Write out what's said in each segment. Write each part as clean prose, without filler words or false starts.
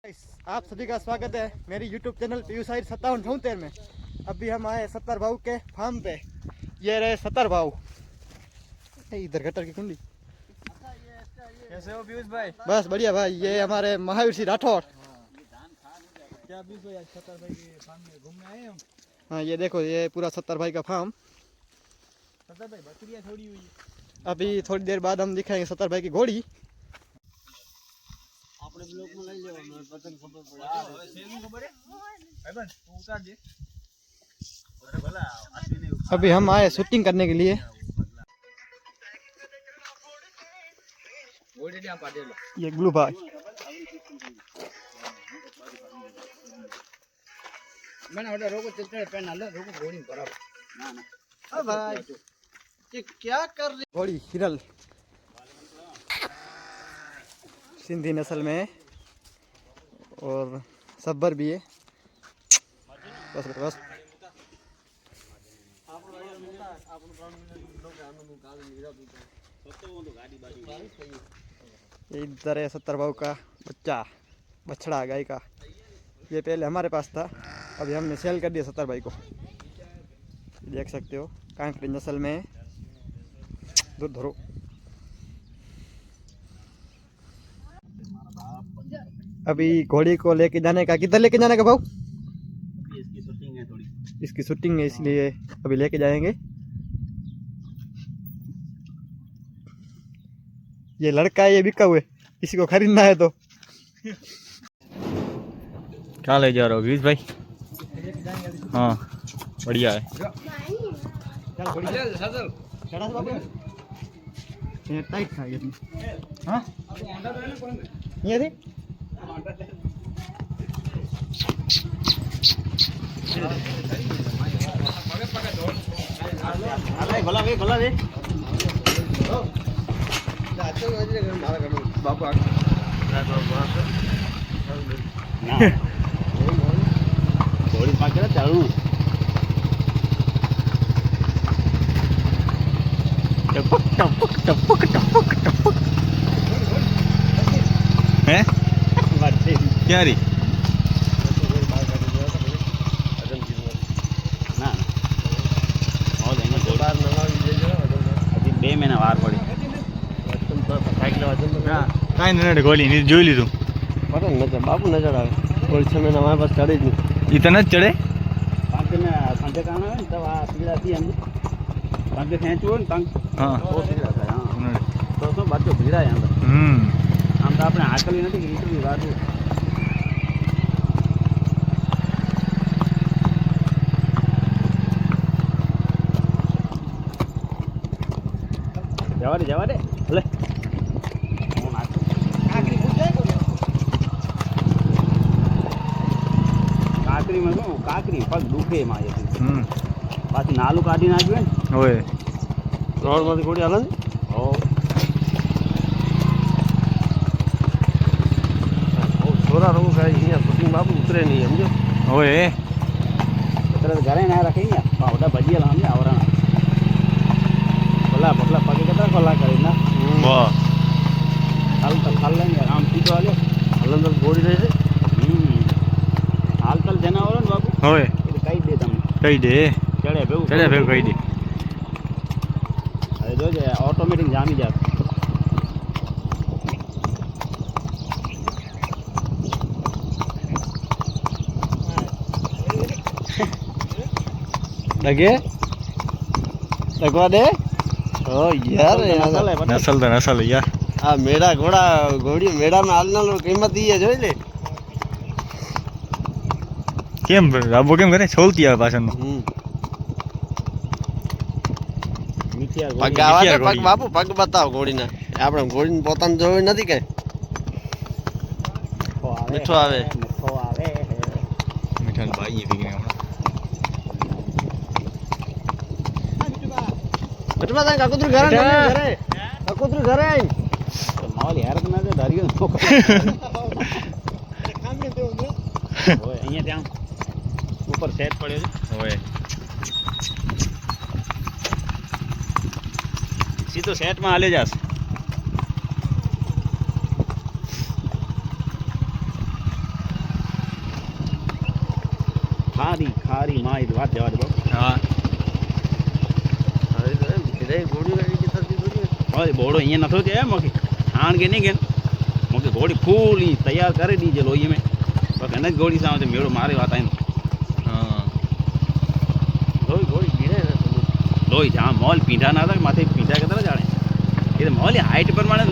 आप सभी का स्वागत है मेरी YouTube चैनल पीयूष आहिर 5773 में। अभी हम आए सत्तर भाऊ के फार्म पे। ये रहे सत्तर भाऊ। इधर गटर की कुंडी। कैसे हो पीयूष भाई? बस बढ़िया भाई। ये हमारे महावीर सिंह राठौर। क्या पीयूष भाई आज सत्तर भाई के फार्म में घूमने आए हम? हाँ ये देखो, ये पूरा सत्तर भाई का फार्म। सत्तर भाई बकरियां छोड़ी हुई है। अभी थोड़ी देर बाद हम दिखाएंगे सत्तर भाई की घोड़ी। આપણે બ્લોક માં લઈ લેવાનો પતંગ ખબર પડે હા હવે સેનું ખબર હે ભાઈબંધ તું ઉતારજે અરે ભલા આદમીને अभी हम आए शूटिंग करने के लिए। ગોડી ત્યાં પાડેલો ये ग्लू भाई મને ઓર્ડર રોકો ચિત્ર પેન હાલે રોકો ગોડી બરાબર ના ના ओ भाई ये क्या कर रही घोड़ी हिरल सिंधी नस्ल में है और सब्बर भी है। बस बस इधर है सत्तर भाव का बच्चा बछड़ा गाय का। ये पहले हमारे पास था, अभी हमने सेल कर दिया सत्तर भाई को। देख सकते हो कांकड़ी नस्ल में दूर धरो। अभी घोड़ी को लेके जाने का, किधर लेके जाने का भाऊ? इसकी शूटिंग है थोड़ी इसकी शूटिंग है इसलिए अभी लेके जाएंगे। ये लड़का है, ये बिका हुए, किसी को खरीदना है तो। क्या ले जा रहे हो गीस भाई? हाँ बढ़िया है। ये टाइट था ये। हाँ ये थी ભલા વે ભલા વે બાપા ઘોડી પાકે ચાલુ टपक टपक टपक टपक टपक हैं क्या री ના ઓલ એને ગોળાર નવાવી દેજો હજી 2 મહિના વાર પડી કાંઈ નથી ગોલી ની જોઈ લીધું પતંગ નજર બાપુ નજર આવે કોઈ સમય ના મારા પાસે ચડે જ નહીં એ તને જ ચડે પાંચને સાંજે કામ આવે ને તો આ પીડાથી એમ સાંજે ખેંચવું હોય ને તંગ હા બહુ પીડા થાય હા તો શું બાજુ ભીડાય અંદર આમ તો આપણે હાકલી નથી કે એટલી વાત જવા દે ભલે કાકરીમાં શું કાકરી પગ દુખે એમાં પાછી નાલું કાઢી નાખ્યું ને હોય રોડમાંથી ઘોડી હાલે હો છોરા રહું ભાઈ અહીંયા શૂટિંગ બાપુ ઉતરે નહીં સમજો હોય અત્યારે ઘરે ના રાખી ને પાવડા ભજીયા લાવને આવરાના ભલા ભલા પગે કેટલા ખોલા કરી ના વાહ હાલ લઈને આમ સીધો હાલ્યો હલંદર ઘોડી રહી છે હાલ જનાવરો ને બાપુ હોય એટલે કહી દે તમને કહી દે ચડે ભેગું કહી દે હવે જોજે ઓટોમેટિક જામી જાય लगे लगवा दे ओ यार नसल तो नसल यार आ मेरा घोड़ा घोड़ी मेड़ा में हालना लो कीमत ही है જોઈ લે કેમ રાબો કેમ કરે છોલતી આવે પાછળનો પગ આવા દે પગ બાપુ પગ બતાવો ઘોડીના આપણે ઘોડીને પોતાને જોઈ નથી કે મીઠો આવે મીઠાન ભાઈ દીકરી બટવા તા કાકુતરું ઘરે ઘરે કાકુતરું ઘરે આઈ માલ યાર ના દે દારિયો કામ કે દેવું ને ઓય અહીંયા ત્યાં ઉપર સેટ પડ્યો છે હોય સીધો સેટમાં હાલે જાસ ખારી ખારી માં એ વાત જવા દે બાપુ. હા હવે બોડો અહીંયા નતો જાય મકે આણ કે નહીં કે મકે ઘોડી ફૂલ ઈ તૈયાર કરી દીજે લોહી મેં બસ એને જ ઘોડી સામે મેળો મારી વાત આવીને હા લોહી છે. હા મોલ પીંઢા ના હતા માથે પીંઢા કરતા જાણે એ તો મોલ હાઈટ પ્રમાણે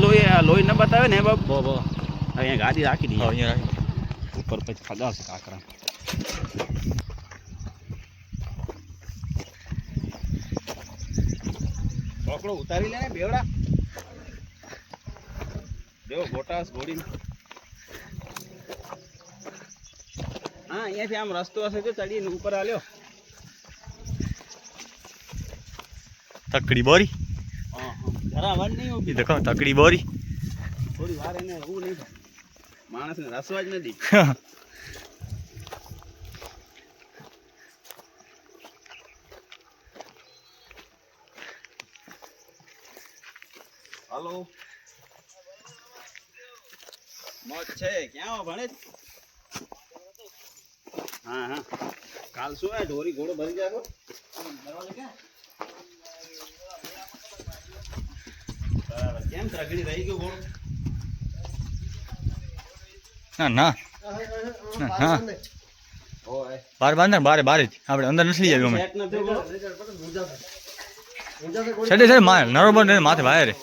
લોહી ન બતાવે ને બાપ બો બો અહીંયા ગાડી રાખી હા દીધી અહીંયા રાખી ઉપર પછી ફગાવશે કાકરા. પકડો ઉતારી લે ને બેવડા દેવો ગોટાસ ઘોડી. હા અહીંયાથી આમ રસ્તો હશે તો ચડીને ઉપર આલ્યો. તકડી બોરી હા જરા વાર નહીં એ ઊભી દેખો તકડી બોરી થોડી વાર એને ઊભું નહીં થાય. માણસને રસવા જ નથી. હલો મોજ છે ક્યાં હો ભણે? હા હા કાલ શું હે ઢોરી ઘોડો ભરી જાય કેમ ત્રગડી રહી ગયો ઘોડો? ના ના હા ઓય બાર બાર ને બારે બારે જ આપણે અંદર નથી જાય અમે સેટ નથી ઘોડો સેટે છે માર નરોબર ને માથે વાયર ને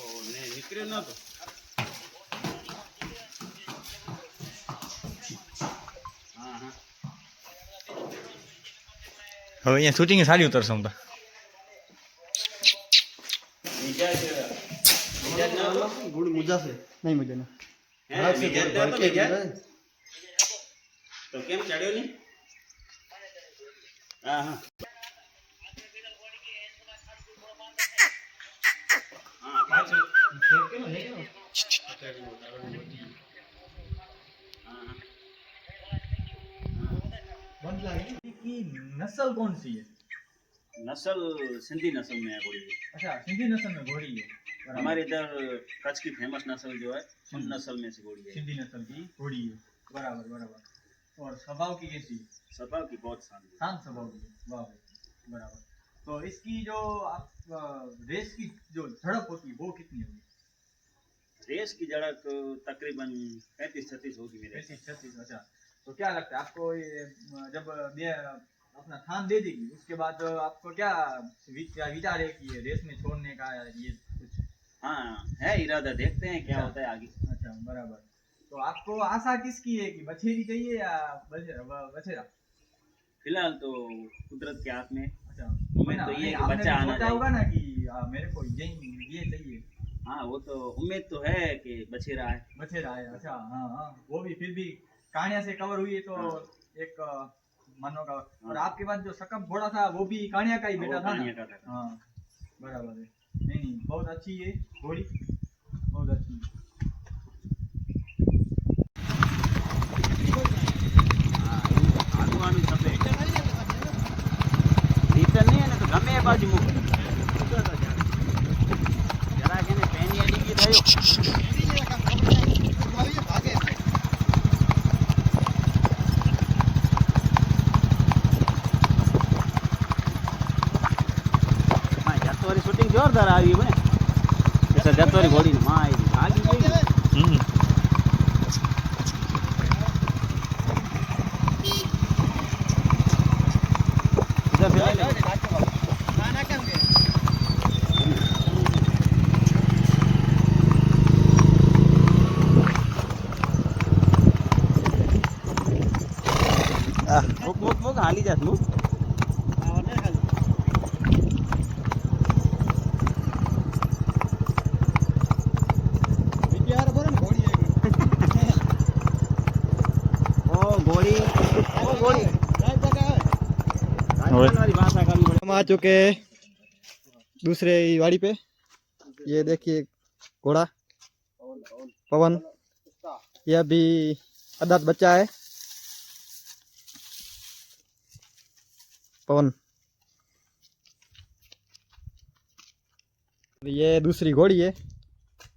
નીકળ્યો નતો. હા હા હવે અહીંયા શૂટિંગ સારી ઉતરશે હું તો મિજાજ મિજાજ ના હતો? ગુડ મજા છે નહીં મજા નહીં હે મિજાજ ના હતો મિજાજ? તો કેમ ચડ્યો નહીં? હા હા હા પાછું की नस्ल कौन सी है? नस्ल सिंधी नस्ल में है घोड़ी. अच्छा सिंधी नस्ल में घोड़ी है हमारे इधर कच्छ की फेमस नस्ल जो है उन नस्ल में से घोड़ी है. सिंधी नस्ल की घोड़ी है बराबर बराबर और स्वभाव की कैसी है? स्वभाव की बहुत शांति. शांत स्वभाव की है। वाह भाई बराबर तो इसकी जो आप रेस की जो झड़प होती है वो कितनी होगी? रेस की झड़प तकरीबन 35-36 होगी मेरे. 35-36 अच्छा तो क्या लगता है आपको ये जब दे अपना थान दे देगी उसके बाद आपको क्या विचार है कि ये रेस में छोड़ने का ये कुछ? हाँ है इरादा, देखते हैं क्या अच्छा। होता है आगे. अच्छा बराबर तो आपको आशा किसकी है कि बछेरी चाहिए या बछेरा? फिलहाल तो कुदरत के हाथ में. अच्छा उम्मीद तो ये है कि आपने बच्चा आना सोचा होगा चाहिए. ना कि मेरे को ये चाहिए हाँ वो तो उम्मीद तो है कि बछेरा है. बछेरा है. अच्छा हाँ हाँ वो भी फिर भी कानिया से कवर हुई है तो हाँ। एक मानो का और आपके पास जो सकब घोड़ा था वो भी कानिया का ही वो बेटा था ना? कानिया का था. हाँ बराबर है. नहीं नहीं बहुत अच्छी है घोड़ी बहुत अच्छी है. આગવાનું સફેદ રિટર્ન નહીં ને તો ગમે એ બાજુ મૂકે જરાક એને પેની અડીકી થયો. જતવારી શૂટિંગ જોરદાર આવી બને જતવારી ઘોડી માં આવી ગઈ. મુક હાલી જાત મુક. हम आ चुके हैं दूसरे वाड़ी पे. ये देखिए घोड़ा पवन, ये अभी अदात बच्चा है पवन. ये दूसरी घोड़ी है,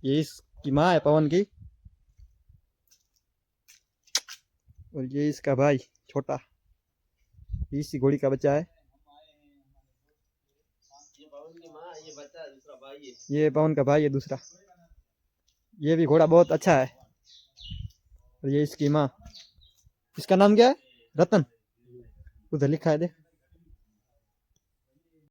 ये इसकी माँ है पवन की और ये इसका भाई छोटा, इसी घोड़ी का बच्चा है। ये पवन का भाई है दूसरा। ये भी घोड़ा बहुत अच्छा है। और ये इसकी माँ। इसका नाम क्या है? रतन। उधर लिखा है देख।